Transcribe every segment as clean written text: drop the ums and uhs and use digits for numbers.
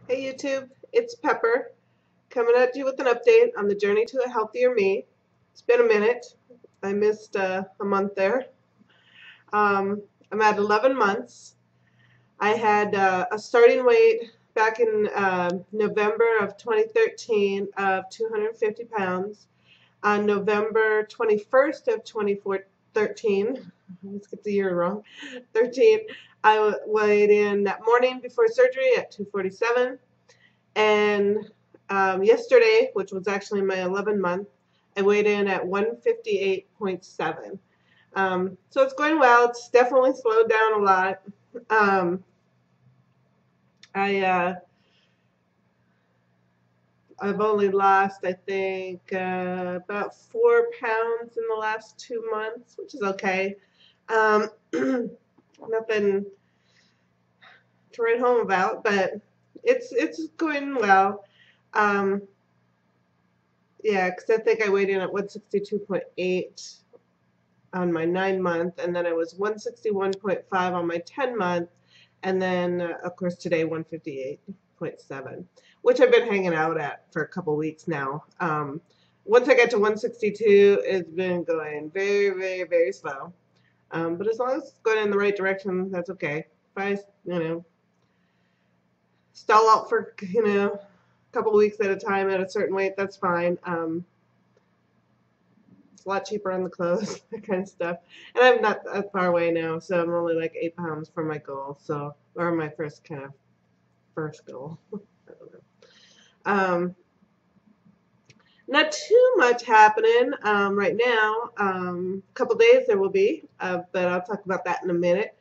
Hey YouTube, it's Pepper coming at you with an update on the journey to a healthier me. It's been a minute. I missed a month there. I'm at 11 months. I had a starting weight back in November of 2013 of 250 pounds. On November 21st of 2013, let's get the year wrong, 13, I weighed in that morning before surgery at 247. And yesterday, which was actually my 11 month, I weighed in at 158.7. So it's going well. It's definitely slowed down a lot. Um, I I've only lost, I think, about 4 pounds in the last 2 months, which is okay. Um, nothing to write home about, but it's going well. Um, Yeah, because I think I weighed in at 162.8 on my 9 month, and then I was 161.5 on my 10 month, and then, of course, today 158.7, which I've been hanging out at for a couple weeks now. Once I get to 162, it's been going very, very, very slow. But as long as it's going in the right direction, that's okay. If I, stall out for, a couple weeks at a time at a certain weight, that's fine. It's a lot cheaper on the clothes, that kind of stuff. And I'm not that far away now, so I'm only like 8 pounds from my goal, so, or my first goal. I don't know. Um, Not too much happening right now. A couple days there will be, but I'll talk about that in a minute.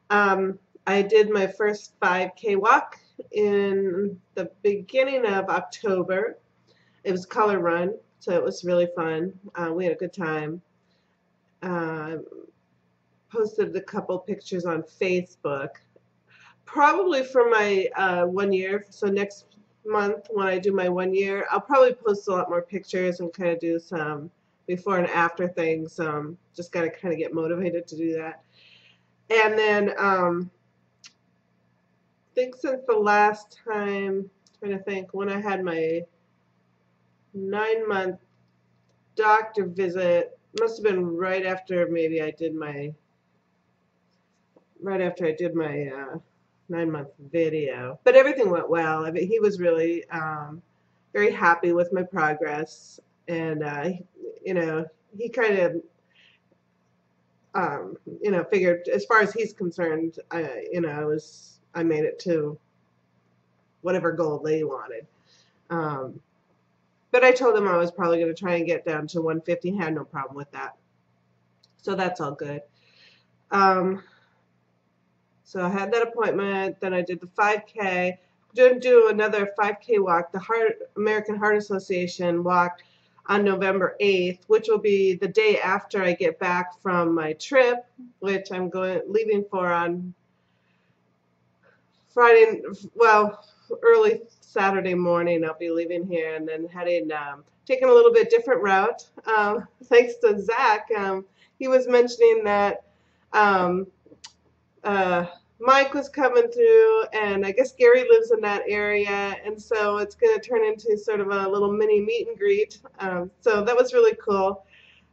I did my first 5K walk in the beginning of October. It was a color run, so it was really fun. We had a good time. Uh, Posted a couple pictures on Facebook, probably for my 1 year. So next month when I do my 1 year, I'll probably post a lot more pictures and kind of do some before and after things. Just got to kind of get motivated to do that. And then I think since the last time, I'm trying to think, when I had my 9 month doctor visit, must have been right after I did my 9 month video. But everything went well. I mean, he was really very happy with my progress, and you know, he kind of figured as far as he's concerned, I made it to whatever goal they wanted. Um, but I told him I was probably going to try and get down to 150. He had no problem with that, so that's all good. Um, So I had that appointment. Then I did the 5K. Didn't do another 5K walk, the American Heart Association walk on November 8th, which will be the day after I get back from my trip, which I'm leaving for on Friday, well, early Saturday morning. I'll be leaving here and then heading, taking a little bit different route. Thanks to Zach, he was mentioning that. Um, uh, Mike was coming through, and I guess Gary lives in that area, and so it's going to turn into sort of a little mini meet and greet. So that was really cool.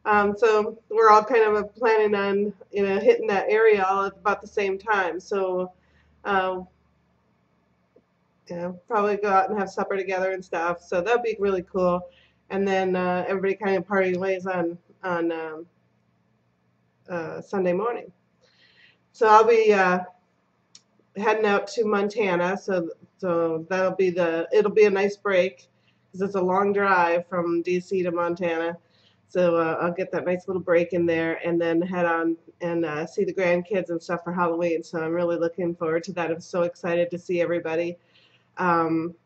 So we're all kind of planning on hitting that area all at about the same time. So uh, probably go out and have supper together and stuff. So that'd be really cool. And then everybody kind of party ways on Sunday morning. So I'll be heading out to Montana, so it'll be a nice break because it's a long drive from DC to Montana. So I'll get that nice little break in there and then head on and see the grandkids and stuff for Halloween. So I'm really looking forward to that. I'm so excited to see everybody. Um,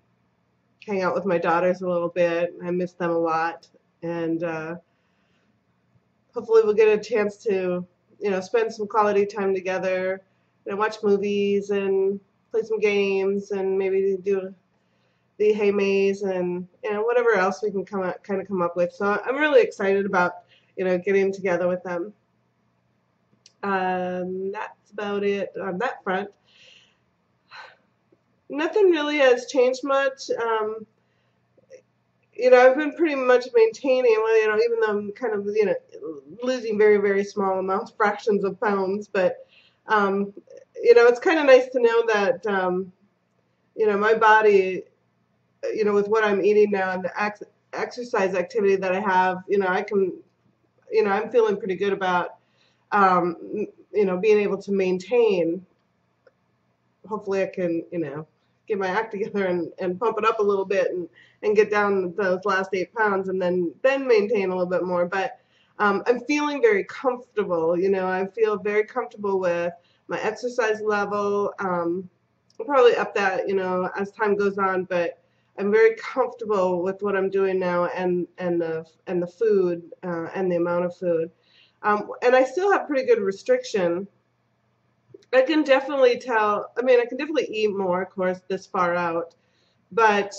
Hang out with my daughters a little bit. I miss them a lot, and hopefully we'll get a chance to spend some quality time together, watch movies and play some games and maybe do the hay maze and whatever else we can come up with. So I'm really excited about getting together with them. That's about it on that front. Nothing really has changed much. I've been pretty much maintaining, well, even though I'm kind of, losing very, very small amounts, fractions of pounds, but, um, it's kind of nice to know that, my body, with what I'm eating now and the exercise activity that I have, I can, I'm feeling pretty good about, being able to maintain. Hopefully I can, get my act together and pump it up a little bit and get down those last 8 pounds and then maintain a little bit more. But I'm feeling very comfortable. I feel very comfortable with my exercise level. I'll probably up that, as time goes on, but I'm very comfortable with what I'm doing now and the food and the amount of food. And I still have pretty good restriction. I can definitely tell. I mean, I can definitely eat more, of course, this far out. But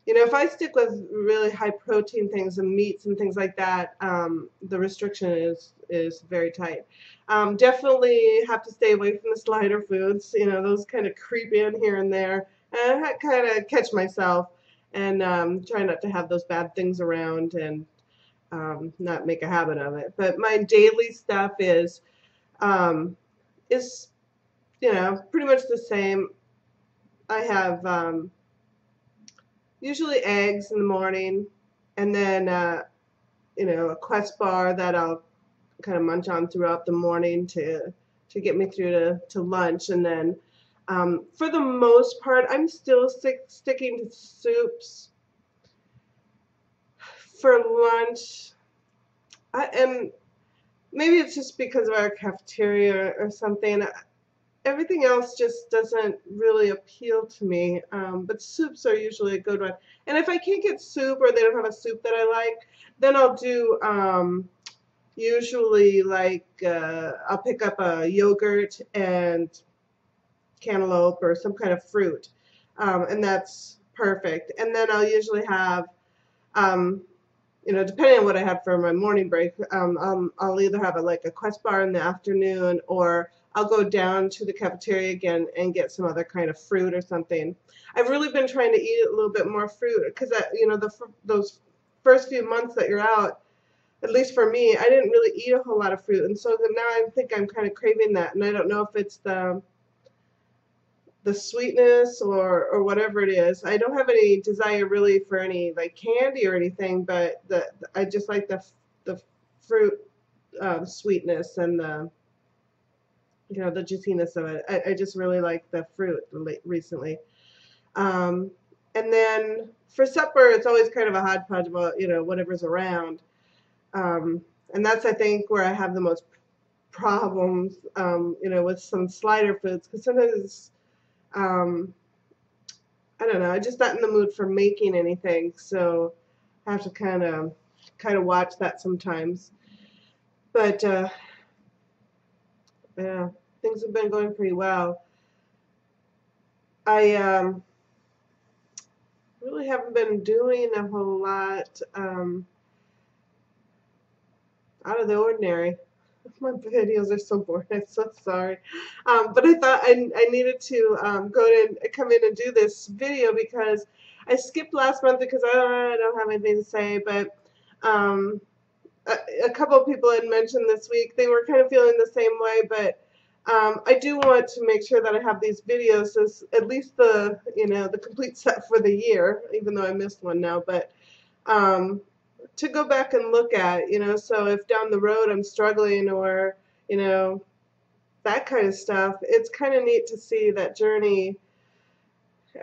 if I stick with really high protein things and meats and things like that, the restriction is very tight. Definitely have to stay away from the slider foods. Those kind of creep in here and there, and I kind of catch myself and try not to have those bad things around and not make a habit of it. But my daily stuff um, is pretty much the same. I have usually eggs in the morning, and then a Quest bar that I'll kind of munch on throughout the morning to get me through to lunch, and then for the most part, I'm still sticking to soups for lunch. And maybe it's just because of our cafeteria or something. Everything else just doesn't really appeal to me. But soups are usually a good one. And if I can't get soup or they don't have a soup that I like, then I'll do usually like I'll pick up a yogurt and cantaloupe or some kind of fruit, and that's perfect. And then I'll usually have um, depending on what I had for my morning break, I'll either have like a Quest bar in the afternoon, or I'll go down to the cafeteria again and get some other kind of fruit or something. I've really been trying to eat a little bit more fruit because those first few months that you're out, at least for me, I didn't really eat a whole lot of fruit, and so now I think I'm kind of craving that, and I don't know if it's the sweetness or whatever it is. I don't have any desire really for any like candy or anything, but I just like the fruit sweetness and the juiciness of it. I just really like the fruit recently. Um, and then for supper, it's always kind of a hodgepodge of whatever's around. And that's I think where I have the most problems, with some slider foods because sometimes um, I don't know. I'm just not in the mood for making anything, so I have to kind of watch that sometimes. But yeah, things have been going pretty well. I really haven't been doing a whole lot out of the ordinary. My videos are so boring. I'm so sorry. But I thought I needed to come in and do this video because I skipped last month because I don't have anything to say. But um, a couple of people had mentioned this week they were kind of feeling the same way. But I do want to make sure that I have these videos as at least the complete set for the year, even though I missed one now. But um, to go back and look at, so if down the road I'm struggling or, you know, that kind of stuff, it's kind of neat to see that journey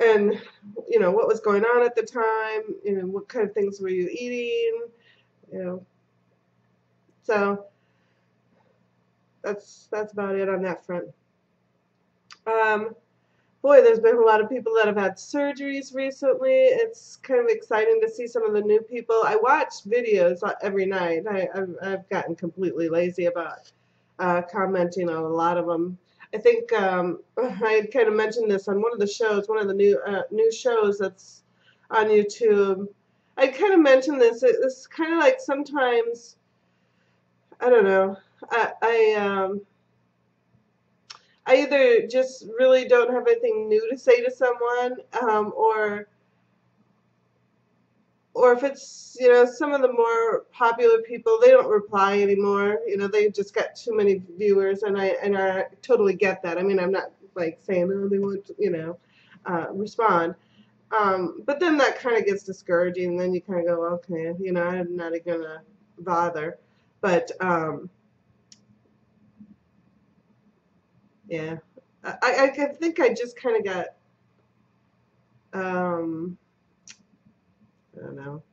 and, what was going on at the time, what kind of things were you eating, you know. So that's about it on that front. Um, Boy, there's been a lot of people that have had surgeries recently. It's kind of exciting to see some of the new people. I watch videos every night. I've gotten completely lazy about commenting on a lot of them. I think I had kind of mentioned this on one of the shows, one of the new shows that's on YouTube. I kind of mentioned this. It's kind of like sometimes I don't know. I I either just really don't have anything new to say to someone, or if it's, some of the more popular people, they don't reply anymore. They just got too many viewers, and I totally get that. I mean, I'm not like saying, oh, they won't, respond. But then that kind of gets discouraging, and then you kind of go, okay, I'm not gonna bother. But yeah, I think I just kind of got, I don't know,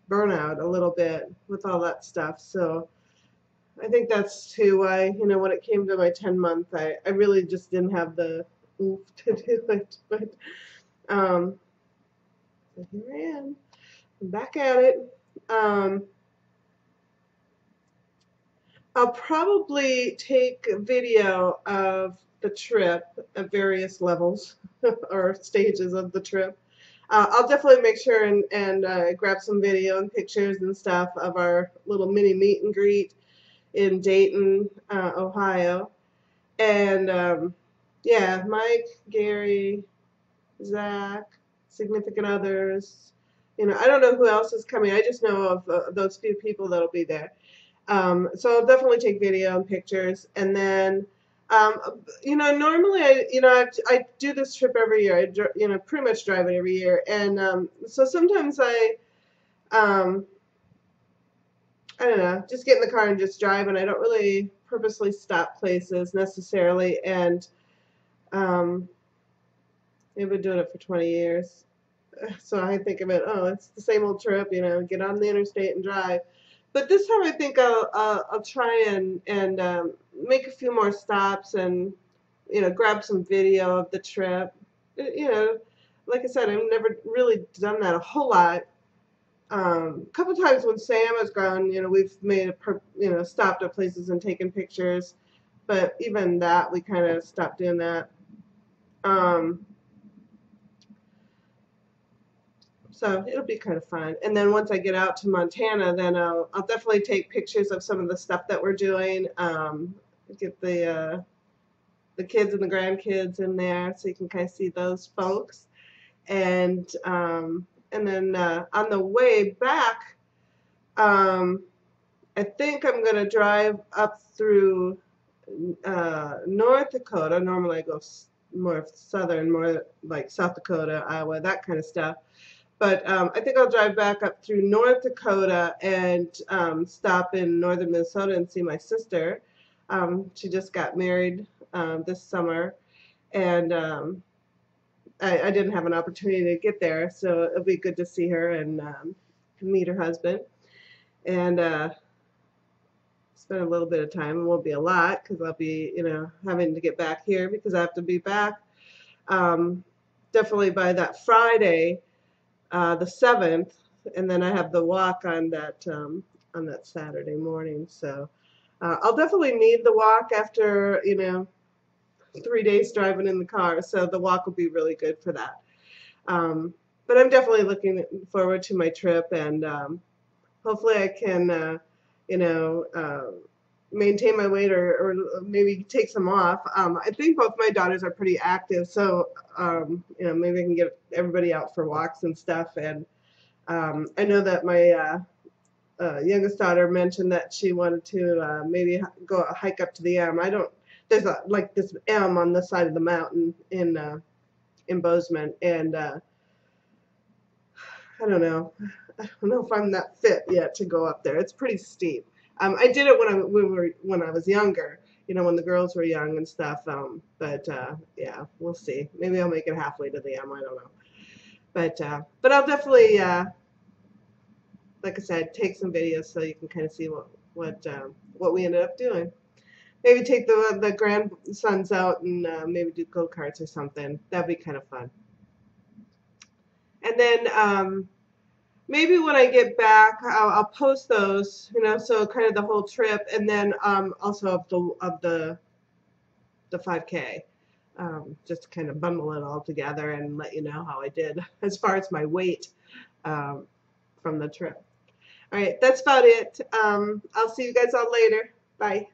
burnout a little bit with all that stuff. So I think that's too why, when it came to my 10-month, I really just didn't have the oomph to do it. But so here I am. I'm back at it. I'll probably take a video of the trip at various levels or stages of the trip. I'll definitely make sure and grab some video and pictures and stuff of our little mini meet and greet in Dayton, Ohio. And yeah, Mike, Gary, Zach, significant others. I don't know who else is coming. I just know of those few people that'll be there. So I'll definitely take video and pictures. And then, normally I do this trip every year. I pretty much drive it every year. And so sometimes I don't know, just get in the car and just drive, and I don't really purposely stop places necessarily. And I've been doing it for 20 years. So I think of it, oh, it's the same old trip, get on the interstate and drive. But this time I think I'll try and make a few more stops and, grab some video of the trip. Like I said, I've never really done that a whole lot. A couple times when Sam has gone, we've made stopped at places and taken pictures, but even that we kind of stopped doing that. So it'll be kind of fun. And then once I get out to Montana, then I'll definitely take pictures of some of the stuff that we're doing. Get the kids and the grandkids in there so you can kind of see those folks. And then on the way back, I think I'm going to drive up through North Dakota. Normally I go more southern, more like South Dakota, Iowa, that kind of stuff. But I think I'll drive back up through North Dakota and stop in northern Minnesota and see my sister. She just got married this summer, and I didn't have an opportunity to get there, so it'll be good to see her and meet her husband. And spend a little bit of time. It won't be a lot because I'll be, having to get back here because I have to be back definitely by that Friday, the 7th, and then I have the walk on that Saturday morning. So I'll definitely need the walk after 3 days driving in the car. So the walk will be really good for that. But I'm definitely looking forward to my trip, and hopefully I can maintain my weight or maybe take some off. I think both my daughters are pretty active, so maybe I can get everybody out for walks and stuff. And I know that my youngest daughter mentioned that she wanted to maybe go hike up to the M. There's like this M on the side of the mountain in Bozeman, and I don't know. I don't know if I'm that fit yet to go up there. It's pretty steep. I did it when I was younger, when the girls were young and stuff. But yeah, we'll see. Maybe I'll make it halfway to the M. I don't know. But I'll definitely, like I said, take some videos so you can kind of see what we ended up doing. Maybe take the grandsons out and maybe do go-karts or something. That'd be kind of fun. And then maybe when I get back, I'll post those, so kind of the whole trip, and then also of the 5K, just to kind of bundle it all together and let you know how I did as far as my weight from the trip. All right, that's about it. I'll see you guys all later. Bye.